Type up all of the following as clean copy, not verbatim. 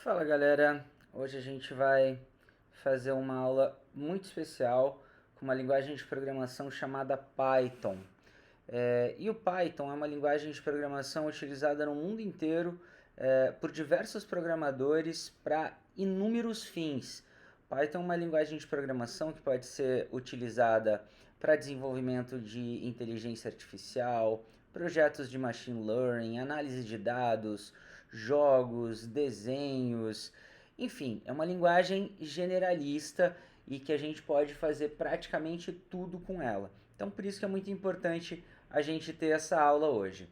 Fala galera, hoje a gente vai fazer uma aula muito especial com uma linguagem de programação chamada Python. E o Python é uma linguagem de programação utilizada no mundo inteiro por diversos programadores para inúmeros fins. Python é uma linguagem de programação que pode ser utilizada para desenvolvimento de inteligência artificial, projetos de machine learning, análise de dados, jogos, desenhos, enfim, é uma linguagem generalista e que a gente pode fazer praticamente tudo com ela. Então, por isso que é muito importante a gente ter essa aula hoje.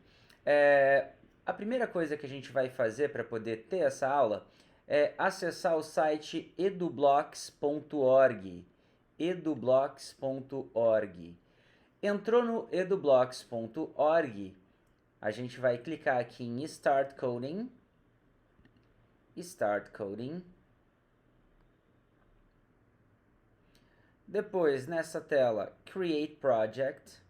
A primeira coisa que a gente vai fazer para poder ter essa aula é acessar o site edublocks.org. edublocks.org. Entrou no edublocks.org, a gente vai clicar aqui em Start Coding. Start Coding. Depois, nessa tela, Create Project.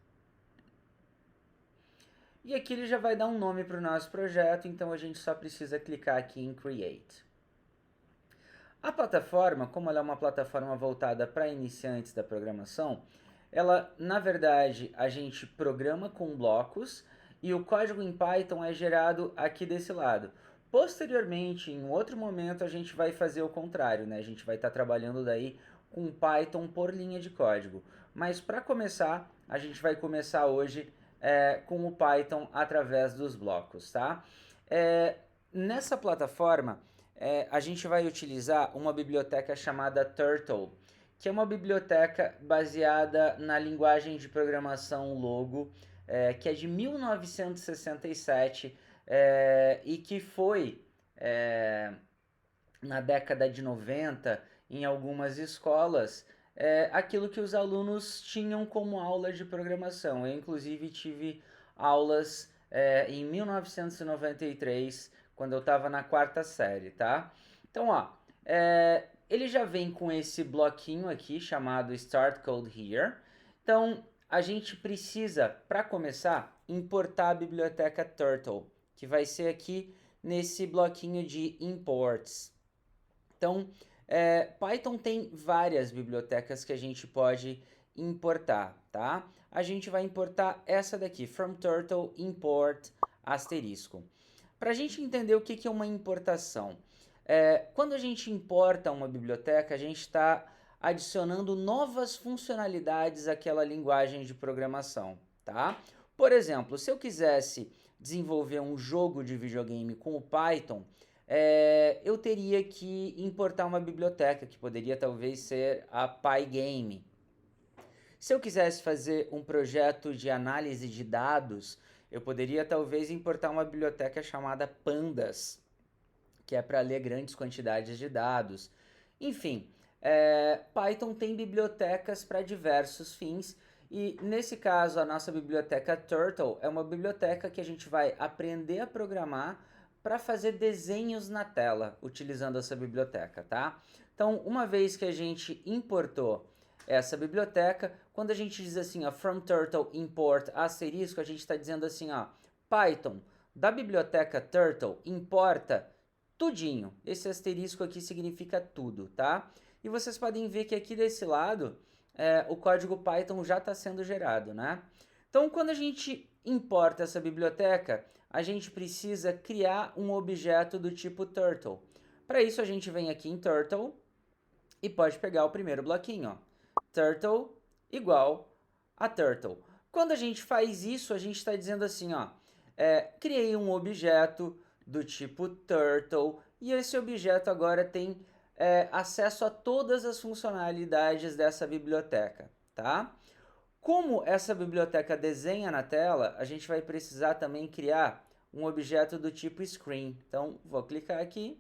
E aqui ele já vai dar um nome para o nosso projeto, então a gente só precisa clicar aqui em Create. A plataforma, como ela é uma plataforma voltada para iniciantes da programação, ela, na verdade, a gente programa com blocos e o código em Python é gerado aqui desse lado. Posteriormente, em outro momento, a gente vai fazer o contrário, né? A gente vai estar trabalhando daí com Python por linha de código. Mas para começar, a gente vai começar hoje com o Python através dos blocos, tá? Nessa plataforma, a gente vai utilizar uma biblioteca chamada Turtle, que é uma biblioteca baseada na linguagem de programação Logo, que é de 1967 e que foi, na década de 90, em algumas escolas, aquilo que os alunos tinham como aula de programação. Eu, inclusive, tive aulas em 1993, quando eu estava na quarta série, tá? Então, ó, ele já vem com esse bloquinho aqui chamado Start Code Here. Então, a gente precisa, para começar, importar a biblioteca Turtle, que vai ser aqui nesse bloquinho de imports. Então, Python tem várias bibliotecas que a gente pode importar, tá? A gente vai importar essa daqui, from turtle import asterisco. Para a gente entender o que é uma importação, quando a gente importa uma biblioteca, a gente está adicionando novas funcionalidades àquela linguagem de programação, tá? Por exemplo, se eu quisesse desenvolver um jogo de videogame com o Python, eu teria que importar uma biblioteca, que poderia talvez ser a Pygame. Se eu quisesse fazer um projeto de análise de dados, eu poderia talvez importar uma biblioteca chamada Pandas, que é para ler grandes quantidades de dados. Enfim, Python tem bibliotecas para diversos fins e nesse caso a nossa biblioteca Turtle é uma biblioteca que a gente vai aprender a programar para fazer desenhos na tela utilizando essa biblioteca, tá? Então, uma vez que a gente importou essa biblioteca, quando a gente diz assim, ó, from turtle import asterisco, a gente está dizendo assim, ó, Python da biblioteca Turtle importa tudinho. Esse asterisco aqui significa tudo, tá? E vocês podem ver que aqui desse lado o código Python já está sendo gerado, né? Então, quando a gente importa essa biblioteca, a gente precisa criar um objeto do tipo turtle. Para isso, a gente vem aqui em turtle e pode pegar o primeiro bloquinho, ó. Turtle igual a turtle. Quando a gente faz isso, a gente está dizendo assim, ó, criei um objeto do tipo turtle e esse objeto agora tem acesso a todas as funcionalidades dessa biblioteca, tá? Como essa biblioteca desenha na tela, a gente vai precisar também criar um objeto do tipo screen. Então, vou clicar aqui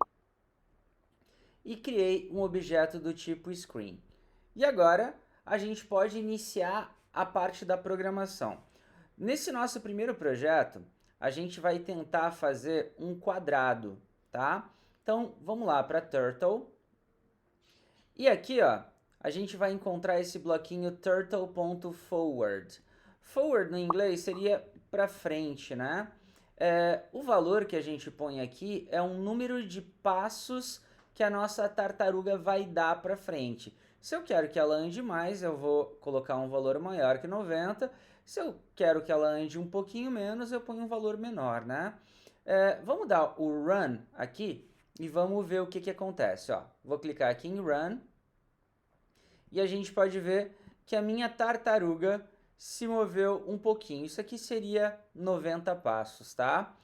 e criei um objeto do tipo screen. E agora, a gente pode iniciar a parte da programação. Nesse nosso primeiro projeto, a gente vai tentar fazer um quadrado, tá? Então, vamos lá para Turtle. E aqui, ó, a gente vai encontrar esse bloquinho turtle.forward. Forward no inglês seria para frente, né? O valor que a gente põe aqui é um número de passos que a nossa tartaruga vai dar para frente. Se eu quero que ela ande mais, eu vou colocar um valor maior que 90. Se eu quero que ela ande um pouquinho menos, eu ponho um valor menor, né? Vamos dar o run aqui e vamos ver o que que acontece, ó. Vou clicar aqui em run e a gente pode ver que a minha tartaruga se moveu um pouquinho. Isso aqui seria 90 passos, tá?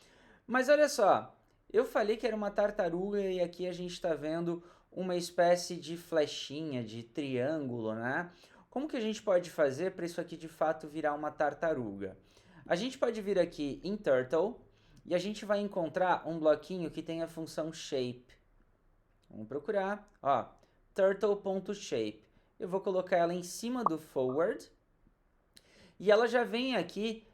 Mas olha só, eu falei que era uma tartaruga e aqui a gente está vendo uma espécie de flechinha, de triângulo, né? Como que a gente pode fazer para isso aqui de fato virar uma tartaruga? A gente pode vir aqui em Turtle e a gente vai encontrar um bloquinho que tem a função Shape. Vamos procurar, ó, turtle.shape. Eu vou colocar ela em cima do forward e ela já vem aqui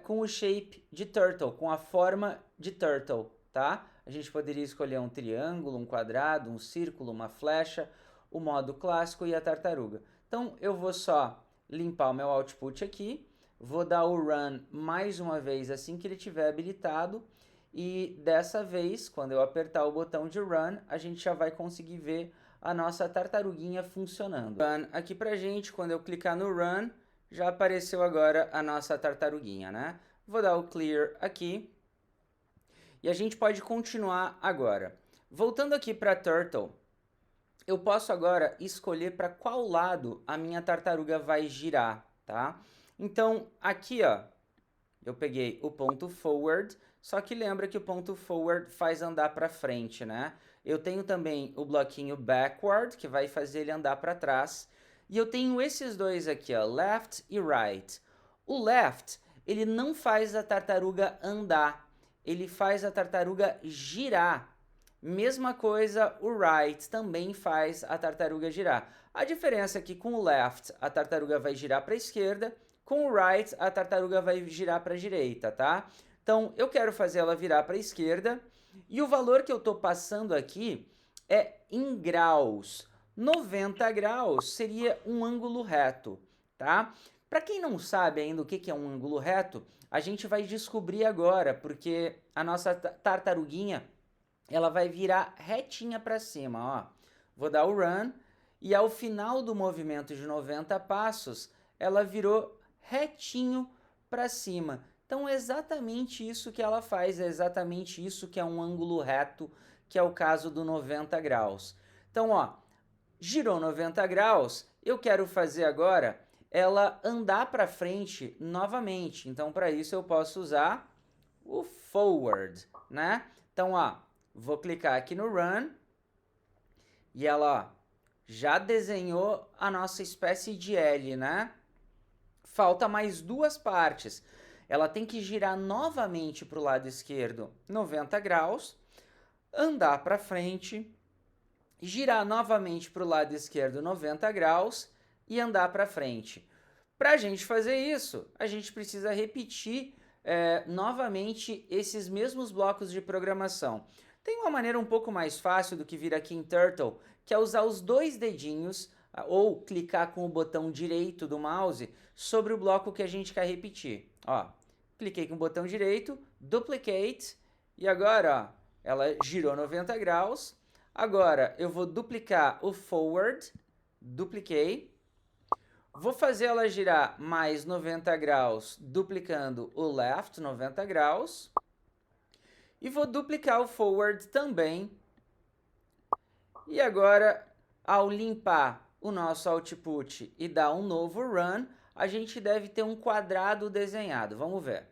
com o shape de turtle, com a forma de turtle, tá? A gente poderia escolher um triângulo, um quadrado, um círculo, uma flecha, o modo clássico e a tartaruga. Então eu vou só limpar o meu output aqui, vou dar o run mais uma vez assim que ele estiver habilitado e dessa vez, quando eu apertar o botão de run, a gente já vai conseguir ver a nossa tartaruguinha funcionando. Run aqui pra gente, quando eu clicar no run, já apareceu agora a nossa tartaruguinha, né? Vou dar o clear aqui e a gente pode continuar agora. Voltando aqui para Turtle, eu posso agora escolher para qual lado a minha tartaruga vai girar, tá? Então, aqui, ó, eu peguei o ponto forward, só que lembra que o ponto forward faz andar para frente, né? Eu tenho também o bloquinho backward, que vai fazer ele andar para trás. E eu tenho esses dois aqui, ó, left e right. O left, ele não faz a tartaruga andar, ele faz a tartaruga girar. Mesma coisa, o right também faz a tartaruga girar. A diferença é que com o left a tartaruga vai girar para a esquerda, com o right a tartaruga vai girar para a direita, tá? Então eu quero fazer ela virar para a esquerda e o valor que eu estou passando aqui é em graus. 90 graus seria um ângulo reto, tá? Para quem não sabe ainda o que é um ângulo reto, a gente vai descobrir agora, porque a nossa tartaruguinha ela vai virar retinha para cima, ó. Vou dar o run e ao final do movimento de 90 passos, ela virou retinho para cima. Então é exatamente isso que ela faz, é exatamente isso que é um ângulo reto, que é o caso do 90 graus. Então, ó, girou 90 graus, eu quero fazer agora ela andar para frente novamente. Então, para isso eu posso usar o forward, né? Então, ó, vou clicar aqui no run e ela, ó, já desenhou a nossa espécie de L, né? Falta mais duas partes. Ela tem que girar novamente para o lado esquerdo 90 graus, andar para frente, girar novamente para o lado esquerdo 90 graus e andar para frente. Para a gente fazer isso, a gente precisa repetir novamente esses mesmos blocos de programação. Tem uma maneira um pouco mais fácil do que vir aqui em Turtle, que é usar os dois dedinhos ou clicar com o botão direito do mouse sobre o bloco que a gente quer repetir. Ó, cliquei com o botão direito, duplicate, e agora ó, ela girou 90 graus. Agora eu vou duplicar o forward, dupliquei. Vou fazer ela girar mais 90 graus, duplicando o left 90 graus. E vou duplicar o forward também. E agora, ao limpar o nosso output e dar um novo run, a gente deve ter um quadrado desenhado. Vamos ver.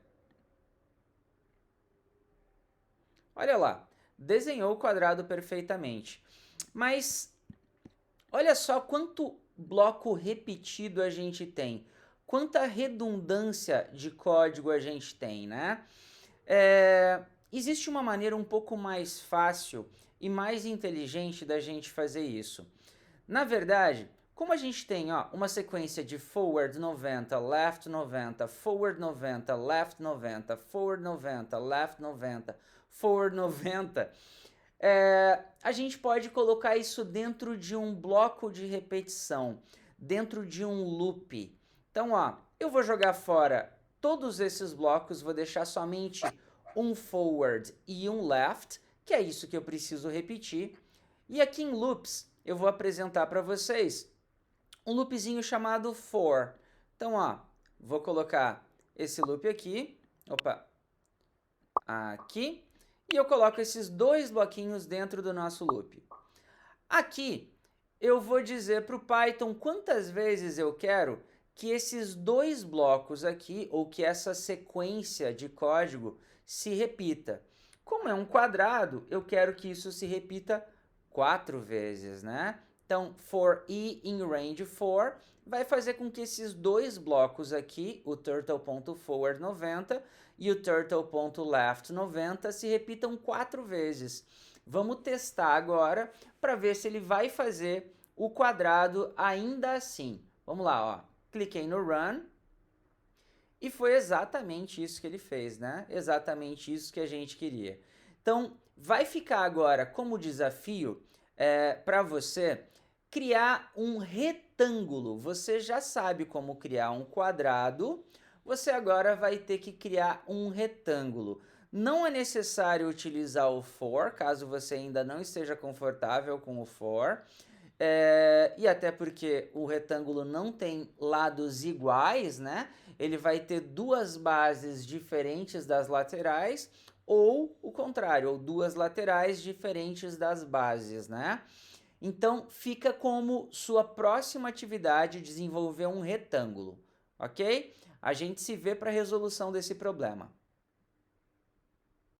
Olha lá, desenhou o quadrado perfeitamente. Mas olha só quanto bloco repetido a gente tem. Quanta redundância de código a gente tem, né? Existe uma maneira um pouco mais fácil e mais inteligente da gente fazer isso. Na verdade, como a gente tem ó, uma sequência de forward 90, left 90, forward 90, left 90, forward 90, left 90, forward 90, a gente pode colocar isso dentro de um bloco de repetição, dentro de um loop. Então, ó, eu vou jogar fora todos esses blocos, vou deixar somente um forward e um left, que é isso que eu preciso repetir. E aqui em loops, eu vou apresentar para vocês um loopzinho chamado for. Então, ó, vou colocar esse loop aqui, opa, aqui, e eu coloco esses dois bloquinhos dentro do nosso loop. Aqui, eu vou dizer para o Python quantas vezes eu quero que esses dois blocos aqui, ou que essa sequência de código se repita. Como é um quadrado, eu quero que isso se repita 4 vezes, né? Então, for i in range for vai fazer com que esses dois blocos aqui, o turtle.forward90 e o turtle.left90, se repitam 4 vezes. Vamos testar agora para ver se ele vai fazer o quadrado ainda assim. Vamos lá, ó. Cliquei no Run e foi exatamente isso que ele fez, né? Exatamente isso que a gente queria. Então, vai ficar agora como desafio para você criar um retângulo. Você já sabe como criar um quadrado, você agora vai ter que criar um retângulo. Não é necessário utilizar o for, caso você ainda não esteja confortável com o for. E até porque o retângulo não tem lados iguais, né? Ele vai ter duas bases diferentes das laterais, ou o contrário, ou duas laterais diferentes das bases, né? Então, fica como sua próxima atividade desenvolver um retângulo, ok? A gente se vê para a resolução desse problema.